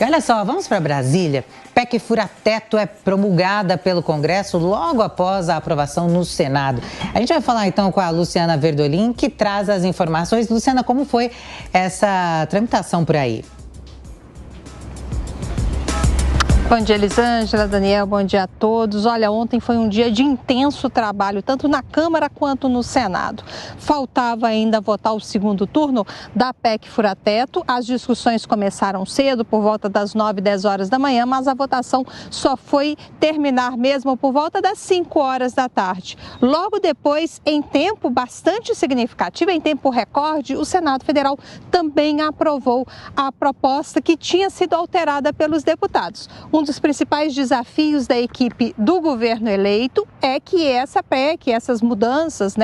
E olha só, vamos para Brasília. PEC fura-teto é promulgada pelo Congresso logo após a aprovação no Senado. A gente vai falar então com a Luciana Verdolim, que traz as informações. Luciana, como foi essa tramitação por aí? Bom dia, Elisângela, Daniel, bom dia a todos. Olha, ontem foi um dia de intenso trabalho, tanto na Câmara quanto no Senado. Faltava ainda votar o segundo turno da PEC fura-teto. As discussões começaram cedo, por volta das 9, 10 horas da manhã, mas a votação só foi terminar mesmo por volta das 5 horas da tarde. Logo depois, em tempo bastante significativo, em tempo recorde, o Senado Federal também aprovou a proposta que tinha sido alterada pelos deputados. Um dos principais desafios da equipe do governo eleito é que essa PEC, essas mudanças,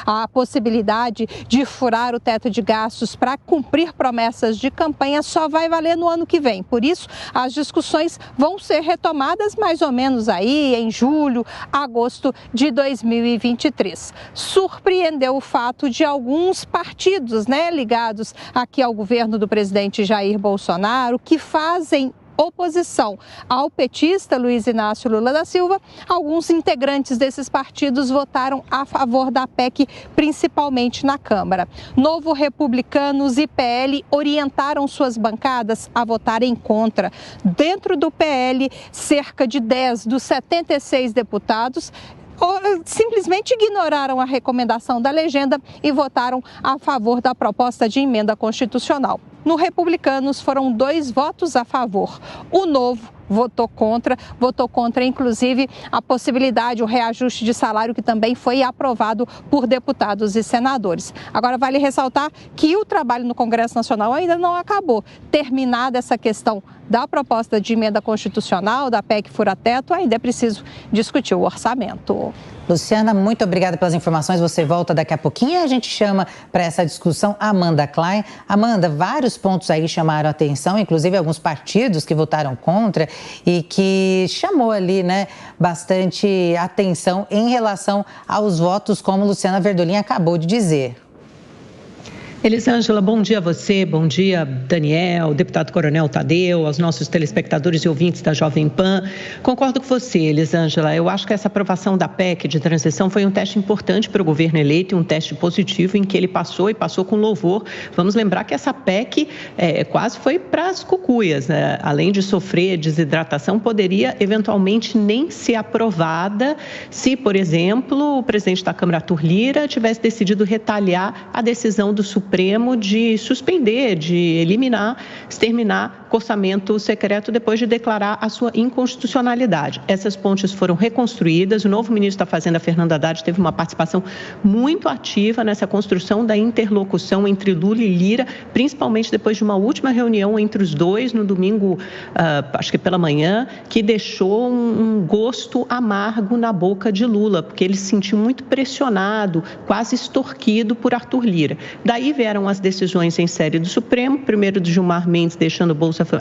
a possibilidade de furar o teto de gastos para cumprir promessas de campanha só vai valer no ano que vem. Por isso, as discussões vão ser retomadas mais ou menos aí em julho, agosto de 2023. Surpreendeu o fato de alguns partidos, ligados aqui ao governo do presidente Jair Bolsonaro, que fazem oposição ao petista Luiz Inácio Lula da Silva. Alguns integrantes desses partidos votaram a favor da PEC, principalmente na Câmara. Novo Republicanos e PL orientaram suas bancadas a votarem contra. Dentro do PL, cerca de 10 dos 76 deputados simplesmente ignoraram a recomendação da legenda e votaram a favor da proposta de emenda constitucional. No Republicanos foram 2 votos a favor. O Novo votou contra inclusive a possibilidade, o reajuste de salário que também foi aprovado por deputados e senadores. Agora vale ressaltar que o trabalho no Congresso Nacional ainda não acabou. Terminada essa questão da proposta de emenda constitucional, da PEC fura-teto, ainda é preciso discutir o orçamento. Luciana, muito obrigada pelas informações. Você volta daqui a pouquinho e a gente chama para essa discussão a Amanda Klein. Amanda, vários pontos aí chamaram a atenção, inclusive alguns partidos que votaram contra e que chamou ali, bastante atenção em relação aos votos, como Luciana Verdolim acabou de dizer. Elisângela, bom dia a você, bom dia Daniel, deputado Coronel Tadeu, aos nossos telespectadores e ouvintes da Jovem Pan. Concordo com você, Elisângela, eu acho que essa aprovação da PEC de transição foi um teste importante para o governo eleito, um teste positivo em que ele passou e passou com louvor. Vamos lembrar que essa PEC quase foi para as cucuias, além de sofrer desidratação, poderia eventualmente nem ser aprovada se, por exemplo, o presidente da Câmara, Arthur Lira, tivesse decidido retalhar a decisão do Supremo de suspender, de eliminar, exterminar o orçamento secreto depois de declarar a sua inconstitucionalidade. Essas pontes foram reconstruídas. O novo ministro da Fazenda, Fernando Haddad, teve uma participação muito ativa nessa construção da interlocução entre Lula e Lira, principalmente depois de uma última reunião entre os dois no domingo, acho que pela manhã, que deixou um gosto amargo na boca de Lula, porque ele se sentiu muito pressionado, quase extorquido por Arthur Lira. Daí vieram as decisões em série do Supremo, primeiro do Gilmar Mendes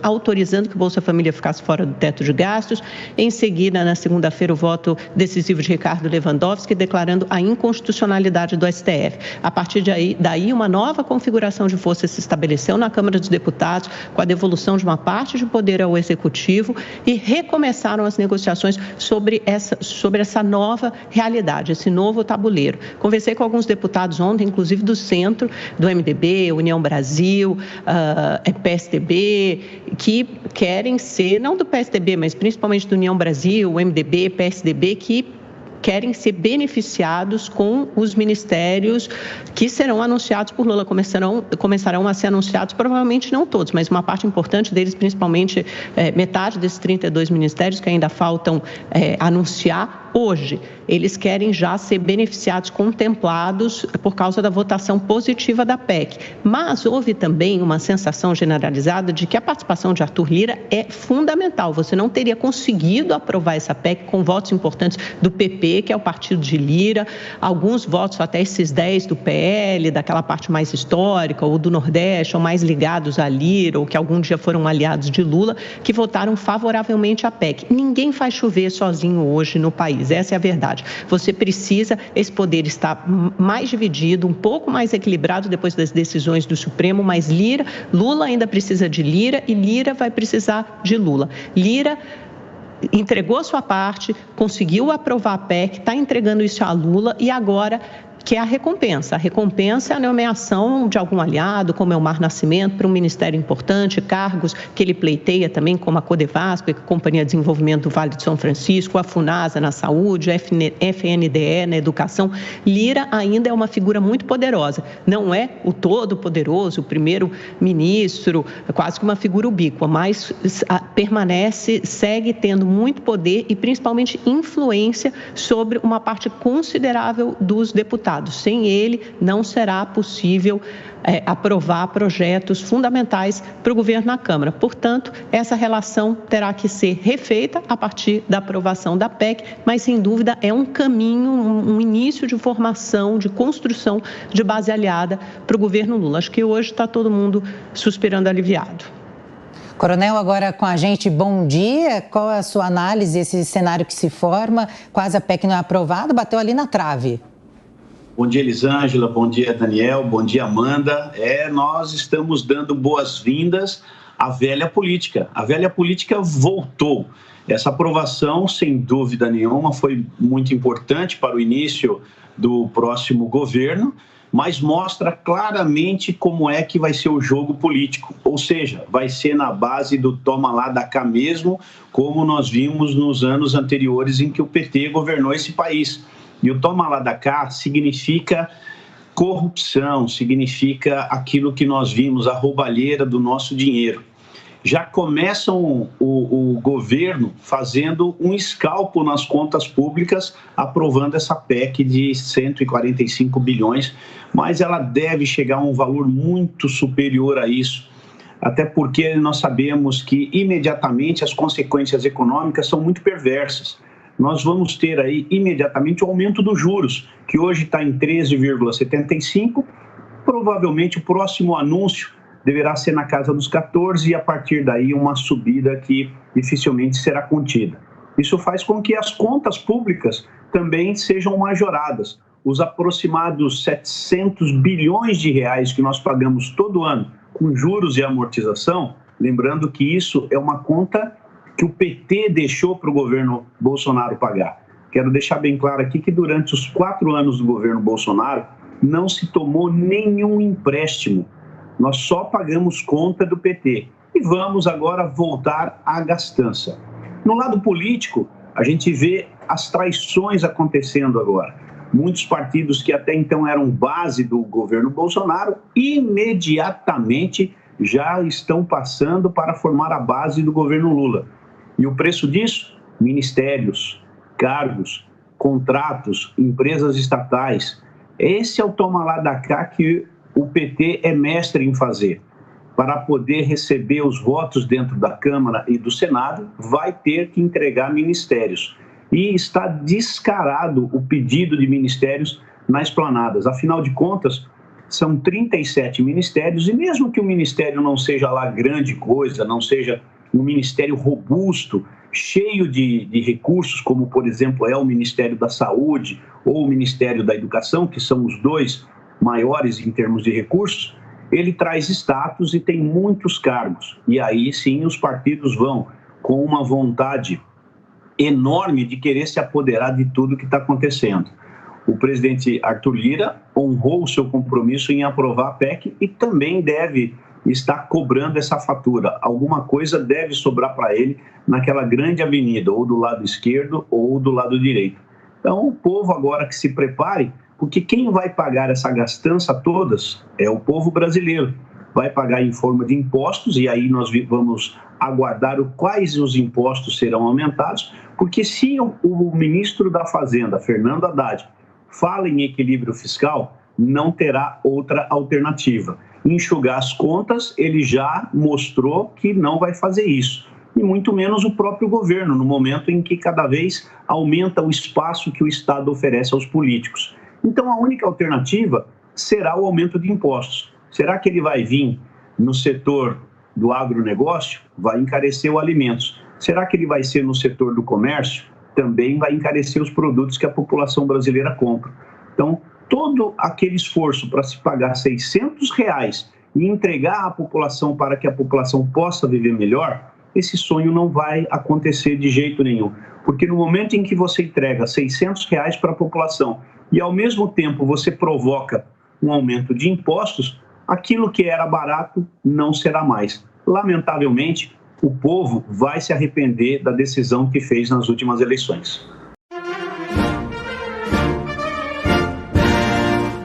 autorizando que o Bolsa Família ficasse fora do teto de gastos, em seguida, na segunda-feira, o voto decisivo de Ricardo Lewandowski, declarando a inconstitucionalidade do STF. A partir daí, uma nova configuração de força se estabeleceu na Câmara dos Deputados, com a devolução de uma parte de poder ao Executivo, e recomeçaram as negociações sobre essa nova realidade, esse novo tabuleiro. Conversei com alguns deputados ontem, inclusive do centro, do MDB, União Brasil, PSDB, que querem ser, não do PSDB, mas principalmente do União Brasil, MDB, PSDB, que querem ser beneficiados com os ministérios que serão anunciados por Lula. Começarão a ser anunciados, provavelmente não todos, mas uma parte importante deles, principalmente metade desses 32 ministérios que ainda faltam anunciar hoje. Eles querem já ser beneficiados, contemplados por causa da votação positiva da PEC. Mas houve também uma sensação generalizada de que a participação de Arthur Lira é fundamental. Você não teria conseguido aprovar essa PEC com votos importantes do PP, que é o partido de Lira, alguns votos, até esses 10 do PL, daquela parte mais histórica, ou do Nordeste, ou mais ligados a Lira, ou que algum dia foram aliados de Lula, que votaram favoravelmente à PEC. Ninguém faz chover sozinho hoje no país. país. Essa é a verdade. Você precisa, esse poder estar mais dividido, um pouco mais equilibrado depois das decisões do Supremo, mas Lula ainda precisa de Lira e Lira vai precisar de Lula. Lira entregou a sua parte, conseguiu aprovar a PEC, está entregando isso a Lula e agora que é a recompensa. A recompensa é a nomeação de algum aliado, como Elmar Nascimento, para um ministério importante, cargos que ele pleiteia também, como a Codevasco, a Companhia de Desenvolvimento do Vale do São Francisco, a FUNASA na saúde, a FNDE na educação. Lira ainda é uma figura muito poderosa. Não é o todo-poderoso, o primeiro-ministro, quase que uma figura ubíqua, mas permanece, segue tendo muito poder e principalmente influência sobre uma parte considerável dos deputados. Sem ele, não será possível aprovar projetos fundamentais para o governo na Câmara. Portanto, essa relação terá que ser refeita a partir da aprovação da PEC, mas, sem dúvida, é um caminho, um início de formação, de construção de base aliada para o governo Lula. Acho que hoje está todo mundo suspirando aliviado. Coronel, agora com a gente, bom dia. Qual é a sua análise, esse cenário que se forma? Quase a PEC não é aprovada, bateu ali na trave. Bom dia, Elisângela. Bom dia, Daniel. Bom dia, Amanda. Nós estamos dando boas-vindas à velha política. A velha política voltou. Essa aprovação, sem dúvida nenhuma, foi muito importante para o início do próximo governo, mas mostra claramente como é que vai ser o jogo político. Ou seja, vai ser na base do toma lá da cá mesmo, como nós vimos nos anos anteriores em que o PT governou esse país. E o toma lá da cá significa corrupção, significa aquilo que nós vimos, a roubalheira do nosso dinheiro. Já começam o governo fazendo um escalpo nas contas públicas, aprovando essa PEC de 145 bilhões, mas ela deve chegar a um valor muito superior a isso, até porque nós sabemos que imediatamente as consequências econômicas são muito perversas. Nós vamos ter aí imediatamente o aumento dos juros, que hoje está em 13,75%. Provavelmente o próximo anúncio deverá ser na casa dos 14% e a partir daí uma subida que dificilmente será contida. Isso faz com que as contas públicas também sejam majoradas. Os aproximados 700 bilhões de reais que nós pagamos todo ano com juros e amortização, lembrando que isso é uma conta que o PT deixou para o governo Bolsonaro pagar. Quero deixar bem claro aqui que durante os 4 anos do governo Bolsonaro não se tomou nenhum empréstimo. Nós só pagamos conta do PT. E vamos agora voltar à gastança. No lado político, a gente vê as traições acontecendo agora. Muitos partidos que até então eram base do governo Bolsonaro, imediatamente já estão passando para formar a base do governo Lula. E o preço disso? Ministérios, cargos, contratos, empresas estatais. Esse é o toma lá da cá que o PT é mestre em fazer. Para poder receber os votos dentro da Câmara e do Senado, vai ter que entregar ministérios. E está descarado o pedido de ministérios nas esplanadas. Afinal de contas, são 37 ministérios e mesmo que o ministério não seja lá grande coisa, não seja um ministério robusto, cheio de recursos, como, por exemplo, é o Ministério da Saúde ou o Ministério da Educação, que são os dois maiores em termos de recursos, ele traz status e tem muitos cargos. E aí, sim, os partidos vão com uma vontade enorme de querer se apoderar de tudo que está acontecendo. O presidente Arthur Lira honrou o seu compromisso em aprovar a PEC e também deve está cobrando essa fatura. Alguma coisa deve sobrar para ele naquela grande avenida, ou do lado esquerdo ou do lado direito. Então, o povo agora que se prepare, porque quem vai pagar essa gastança todas é o povo brasileiro. Vai pagar em forma de impostos, e aí nós vamos aguardar quais os impostos serão aumentados, porque se o ministro da Fazenda, Fernando Haddad, fala em equilíbrio fiscal, não terá outra alternativa. Enxugar as contas, ele já mostrou que não vai fazer isso. E muito menos o próprio governo, no momento em que cada vez aumenta o espaço que o Estado oferece aos políticos. Então, a única alternativa será o aumento de impostos. Será que ele vai vir no setor do agronegócio? Vai encarecer os alimentos. Será que ele vai ser no setor do comércio? também vai encarecer os produtos que a população brasileira compra. Então, todo aquele esforço para se pagar R$600 e entregar à população para que a população possa viver melhor, esse sonho não vai acontecer de jeito nenhum. Porque no momento em que você entrega R$600 para a população e, ao mesmo tempo, você provoca um aumento de impostos, aquilo que era barato não será mais. Lamentavelmente, o povo vai se arrepender da decisão que fez nas últimas eleições.